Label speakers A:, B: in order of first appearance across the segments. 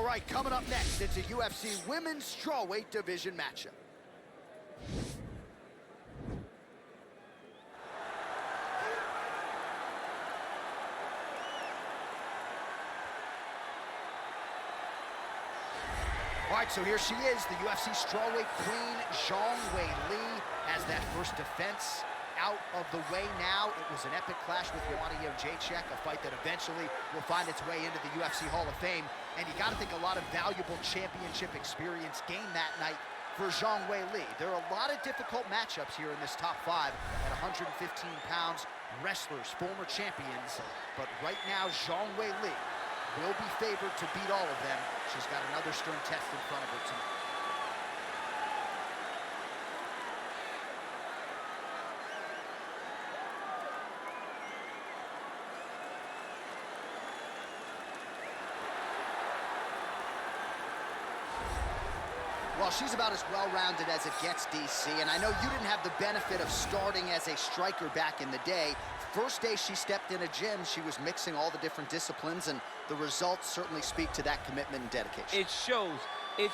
A: right, coming up next, it's a UFC women's strawweight division matchup. All right, so here she is, the UFC strawweight queen, Zhang Weili, has that first defense out of the way now. It was an epic clash with Joanna Jędrzejczyk, a fight that eventually will find its way into the UFC Hall of Fame. And you got to think a lot of valuable championship experience gained that night for Zhang Weili. There are a lot of difficult matchups here in this top 5 at 115 pounds, wrestlers, former champions. But right now, Zhang Weili will be favored to beat all of them. She's got another stern test in front of her tonight. Well, she's about as well-rounded as it gets, DC, and I know you didn't have the benefit of starting as a striker back in the day. First day she stepped in a gym, she was mixing all the different disciplines, and the results certainly speak to that commitment and dedication.
B: It shows in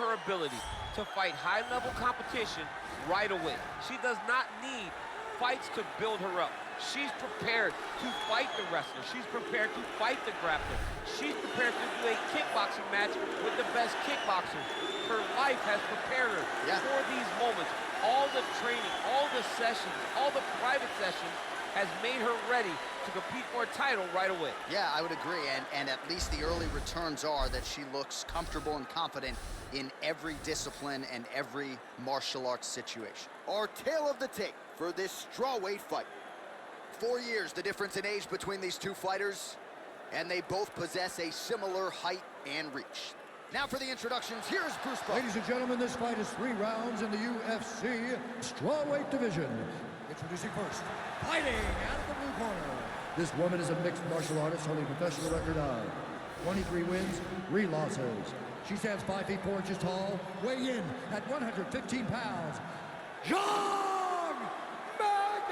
B: her ability to fight high-level competition right away. She does not need fights to build her up. She's prepared to fight the wrestler. She's prepared to fight the grappler. She's prepared to do a kickboxing match with the best kickboxers. Her life has prepared her for these moments. All the training, all the sessions, all the private sessions has made her ready to compete for a title right away. Yeah,
A: I would agree, and at least the early returns are that she looks comfortable and confident in every discipline and every martial arts situation. Our tale of the tape for this strawweight fight. 4 years, the difference in age between these two fighters, and they both possess a similar height and reach. Now for the introductions, here's Bruce Buffer.
C: Ladies and gentlemen, this fight is 3 rounds in the UFC strawweight division. Introducing first, fighting out of the blue corner. This woman is a mixed martial artist holding a professional record of 23 wins, 3 losses. She stands 5 feet 4 inches tall, weighing in at 115 pounds. Zhang Weili!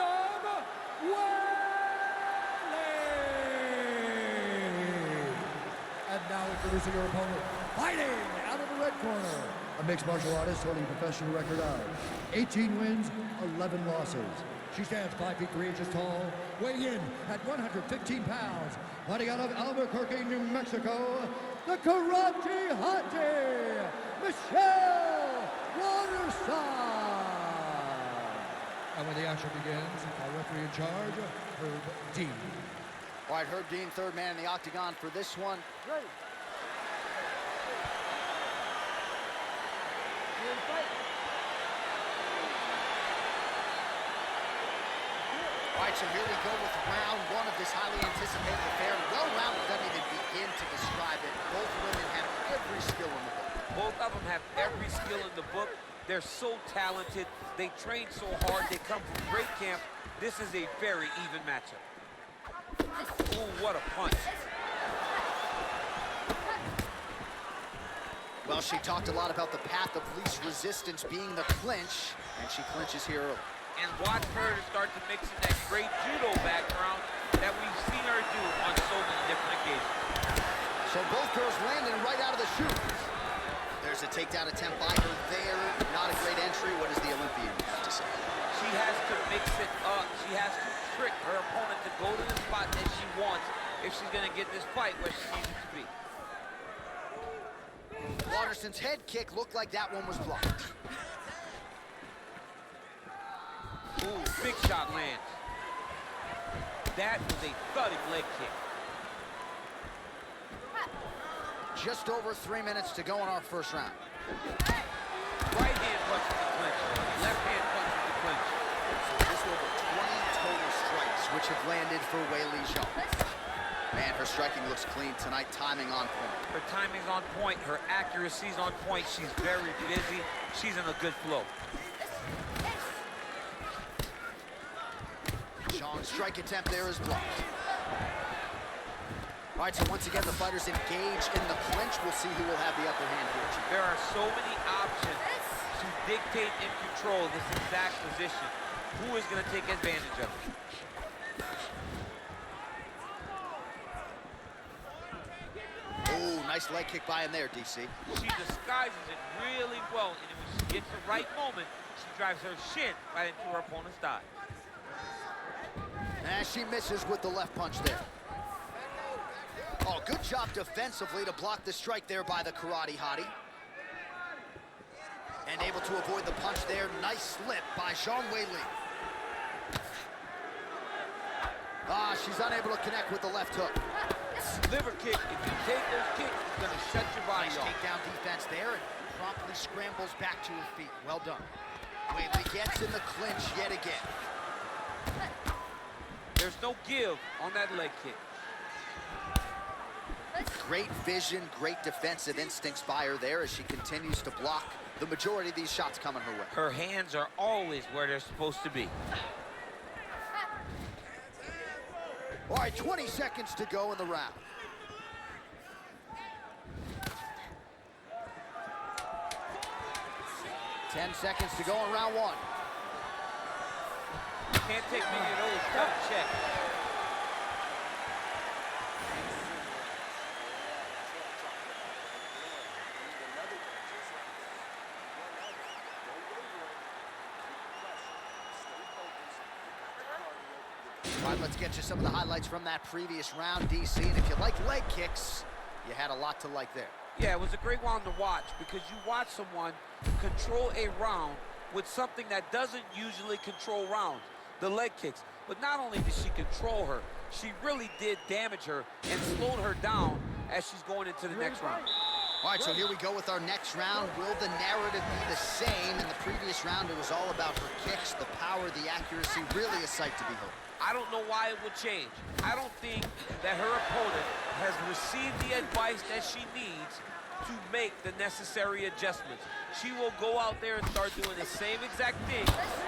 C: And now introducing her opponent, fighting out of the red corner. A mixed martial artist holding a professional record of 18 wins, 11 losses. She stands 5 feet 3 inches tall, weighing in at 115 pounds. Fighting out of Albuquerque, New Mexico, the Karate Hottie, Michelle Waterson. And when the action begins, our referee in charge, Herb Dean.
A: All right, Herb Dean, third man in the octagon for this one. Great. All right, so here we go with round 1 of this highly anticipated affair. Well-rounded doesn't even begin to describe it. Both women have every skill in the book.
B: Both of them have every skill in the book. They're so talented. They train so hard. They come from great camp. This is a very even matchup. Ooh, what a punch.
A: Well, she talked a lot about the path of least resistance being the clinch, and she clinches here early.
B: And watch her start to mix in that great judo background that we've seen her do on so many different occasions.
A: So both girls landing right out of the chute. There's a takedown attempt by her there. Not a great entry. What does the Olympian have to say?
B: She has to mix it up. She has to trick her opponent to go to the spot that she wants if she's going to get this fight where she needs it to be.
A: Waterson's head kick looked like that one was blocked.
B: Ooh, big shot lands. That was a thudding leg kick.
A: Just over 3 minutes to go in our first round.
B: Right hand punches the clinch. Left hand punches the clinch.
A: So just over 20 total strikes, which have landed for Weili Zhang. Man, her striking looks clean tonight, timing on point.
B: Her timing's on point. Her accuracy's on point. She's very busy. She's in a good flow.
A: Zhang's strike attempt there is blocked. All right, so once again, the fighters engage in the clinch. We'll see who will have the upper hand here.
B: There are so many options to dictate and control this exact position. Who is going to take advantage of it?
A: Oh, nice leg kick by him there, DC.
B: She disguises it really well, and when she gets the right moment, she drives her shin right into her opponent's thigh.
A: And she misses with the left punch there. Oh, good job defensively to block the strike there by the karate hottie. And able to avoid the punch there. Nice slip by Zhang Weili. Ah, she's unable to connect with the left hook.
B: Liver kick, if you take those kicks, it's gonna shut your body
A: Nice
B: off.
A: takedown defense there and promptly scrambles back to her feet. Well done. Weili gets in the clinch yet again.
B: There's no give on that leg kick.
A: Great vision, great defensive instincts by her there as she continues to block the majority of these shots coming her way.
B: Her hands are always where they're supposed to be.
A: All right, 20 seconds to go in the round. Ten seconds to go in round one.
B: Can't take many of those. Tough check.
A: All right, let's get you some of the highlights from that previous round, DC. And if you like leg kicks, you had a lot to like there.
B: Yeah, it was a great round to watch because you watch someone control a round with something that doesn't usually control rounds, the leg kicks. But not only did she control her, she really did damage her and slowed her down as she's going into the next round.
A: All right, so here we go with our next round. Will the narrative be the same? In the previous round, it was all about her kicks, the power, the accuracy, really a sight to behold.
B: I don't know why it would change. I don't think that her opponent has received the advice that she needs to make the necessary adjustments. She will go out there and start doing the same exact thing,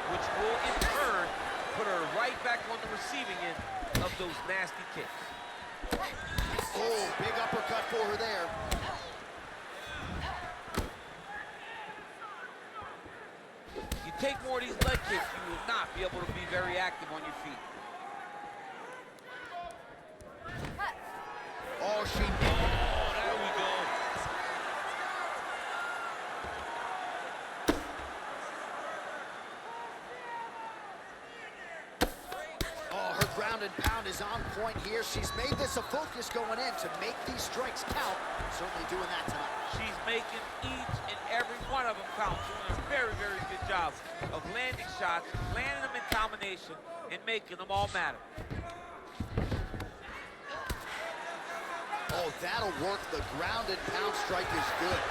B: which will in turn put her right back on the receiving end of those nasty kicks.
A: Oh, big uppercut for her there.
B: You take more of these leg kicks, you will not be able to be very active on your feet.
A: Oh, she...
B: Oh, there we go.
A: Oh, her ground and pound is on point here. She's made this a focus going in to make these strikes count. Certainly doing that tonight.
B: She's making each and every one of them count. Doing a very, very good job of landing shots, landing them in combination, and making them all matter.
A: Oh, that'll work. The ground and pound strike is good.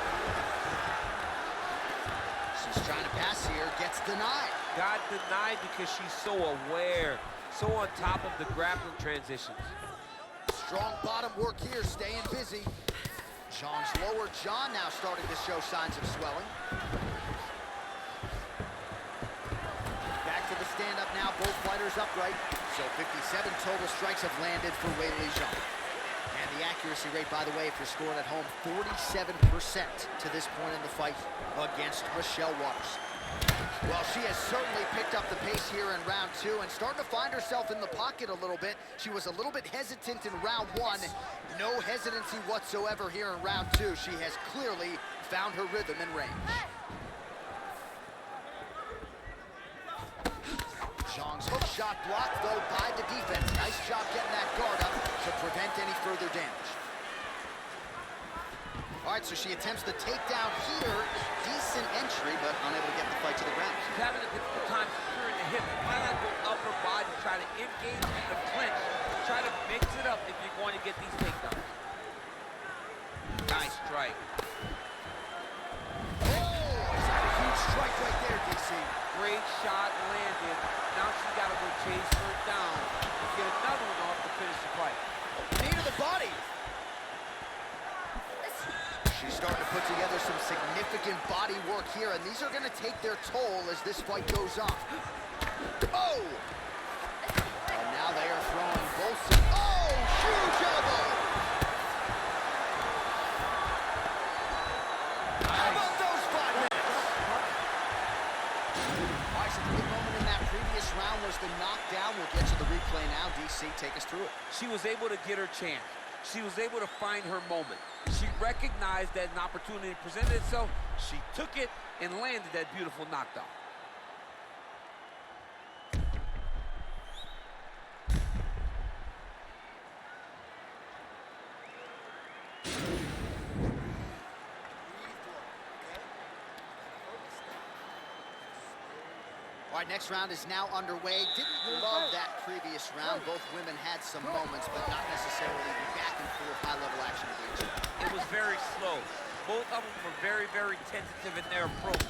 A: She's trying to pass here, gets denied.
B: Got denied because she's so aware, so on top of the grappling transitions.
A: Strong bottom work here, staying busy. Zhang's lower jaw now starting to show signs of swelling. Back to the stand-up now, both fighters upright. So 57 total strikes have landed for Weili Zhang. And the accuracy rate, by the way, if you're scoring at home, 47% to this point in the fight against Michelle Waterson. Well, she has certainly picked up the pace here in round two and starting to find herself in the pocket a little bit. She was a little bit hesitant in round one. No hesitancy whatsoever here in round two. She has clearly found her rhythm and range. Zhang's hook shot blocked, though, by the defense. Nice job getting that guard up to prevent any further damage. All right, so she attempts the takedown here. Decent entry, but unable to get the fight to the ground.
B: She's having a difficult time securing the hip. Why not go upper body, try to engage in the clinch, try to mix it up if you're going to get these takedowns. Nice strike.
A: Oh, is that a huge strike right there, DC?
B: Great shot landed. Now she's got to go chase her down and get another one off to finish the fight.
A: Knee to the body. She's starting to put together some significant body work here, and these are going to take their toll as this fight goes on. Oh! And now they are throwing both. Oh, huge elbow! How about those 5 minutes? All right, so the big moment in that previous round was the knockdown. We'll get to the replay now. DC, take us through it.
B: She was able to get her chance. She was able to find her moment. She recognized that an opportunity presented itself. She took it and landed that beautiful knockdown.
A: All right, next round is now underway. Didn't love that previous round. Both women had some moments, but not necessarily the back and forth high-level action of each.
B: It was very slow. Both of them were very, very tentative in their approach.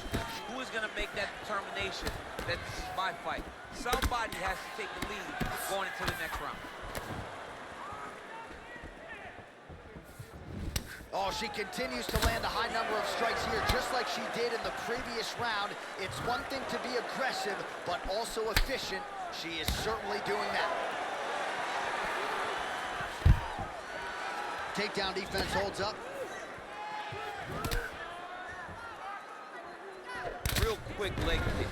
B: Who is going to make that determination that this is my fight? Somebody has to take the lead going into the next round.
A: Oh, she continues to land a high number of strikes here, just like she did in the previous round. It's one thing to be aggressive, but also efficient. She is certainly doing that. Takedown defense holds up.
B: Real quick leg kick.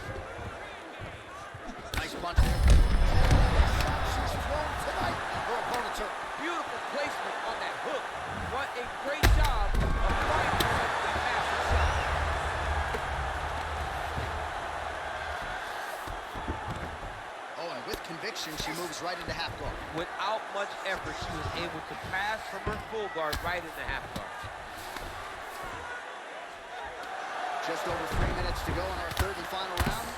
A: Nice punch there. She's thrown tonight. Her opponent's hurt.
B: Beautiful placement on that hook. What a great job of finding a massive shot.
A: Oh, and with conviction, she moves right into half guard.
B: Without much effort, she was able to pass from her full guard right into half guard.
A: Just over 3 minutes to go in our third and final round.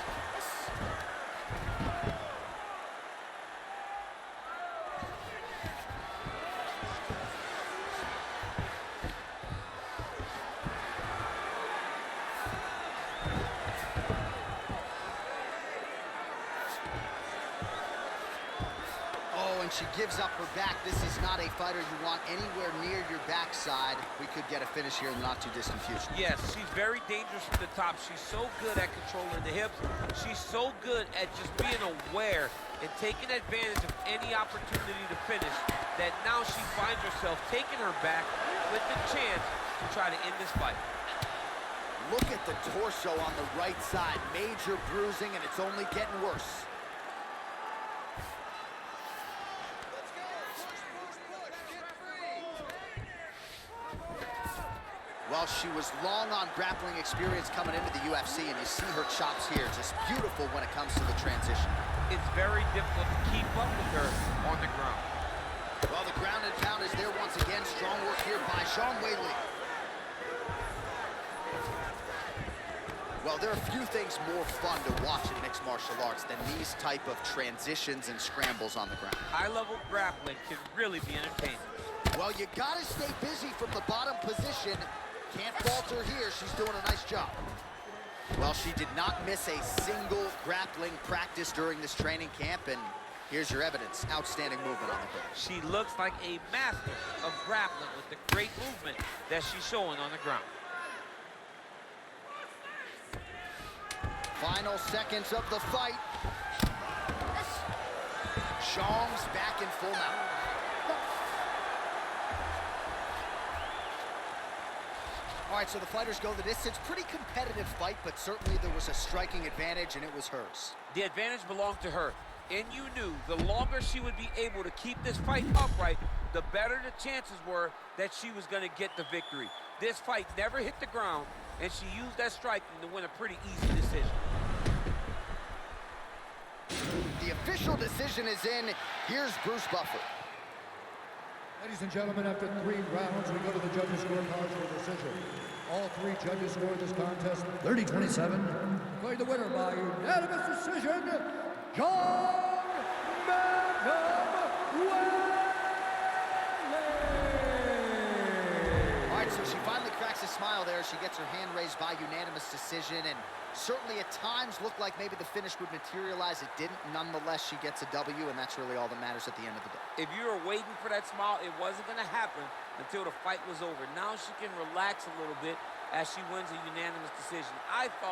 A: And she gives up her back. This is not a fighter you want anywhere near your backside. We could get a finish here in the not-too-distant future.
B: Yes, she's very dangerous from the top. She's so good at controlling the hips. She's so good at just being aware and taking advantage of any opportunity to finish that now she finds herself taking her back with the chance to try to end this fight.
A: Look at the torso on the right side. Major bruising, and it's only getting worse. Well, she was long on grappling experience coming into the UFC, and you see her chops here. Just beautiful when it comes to the transition.
B: It's very difficult to keep up with her on the ground.
A: Well, the ground and pound is there once again. Strong work here by Zhang Weili. Well, there are few things more fun to watch in mixed martial arts than these type of transitions and scrambles on the ground.
B: High-level grappling can really be entertaining.
A: Well, you gotta stay busy from the bottom position. Can't falter here. She's doing a nice job. Well, she did not miss a single grappling practice during this training camp, and here's your evidence. Outstanding movement on the ground.
B: She looks like a master of grappling with the great movement that she's showing on the ground.
A: Final seconds of the fight. Zhang's back in full mount. All right, so the fighters go the distance. Pretty competitive fight, but certainly there was a striking advantage, and it was hers.
B: The advantage belonged to her, and you knew the longer she would be able to keep this fight upright, the better the chances were that she was going to get the victory. This fight never hit the ground, and she used that striking to win a pretty easy decision.
A: The official decision is in. Here's Bruce Buffer.
C: Ladies and gentlemen, after 3 rounds, we go to the judges' scorecards for decision. All 3 judges scored this contest 30-27. Declared the winner by unanimous decision, Zhang Weili.
A: All right, so she finally cracks a smile there. She gets her hand raised by unanimous decision, and certainly at times looked like maybe the finish would materialize. It didn't. Nonetheless, she gets a W, and that's really all that matters at the end of the day.
B: If you were waiting for that smile, it wasn't going to happen until the fight was over. Now she can relax a little bit as she wins a unanimous decision. I thought